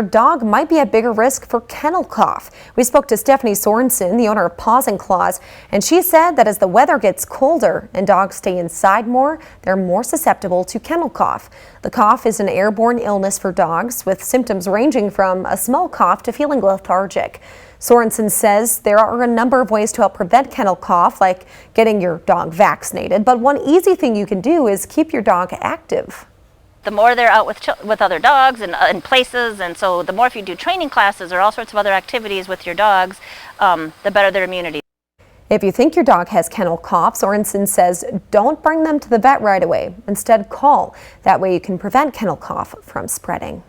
Your dog might be at bigger risk for kennel cough. We spoke to Stephanie Sorensen, the owner of Paws and Claws, and she said that as the weather gets colder and dogs stay inside more, they're more susceptible to kennel cough. The cough is an airborne illness for dogs, with symptoms ranging from a small cough to feeling lethargic. Sorensen says there are a number of ways to help prevent kennel cough, like getting your dog vaccinated, but one easy thing you can do is keep your dog active. The more they're out with other dogs and in places, and so the more if you do training classes or all sorts of other activities with your dogs, the better their immunity. If you think your dog has kennel cough, Sorensen says don't bring them to the vet right away. Instead, call. That way you can prevent kennel cough from spreading.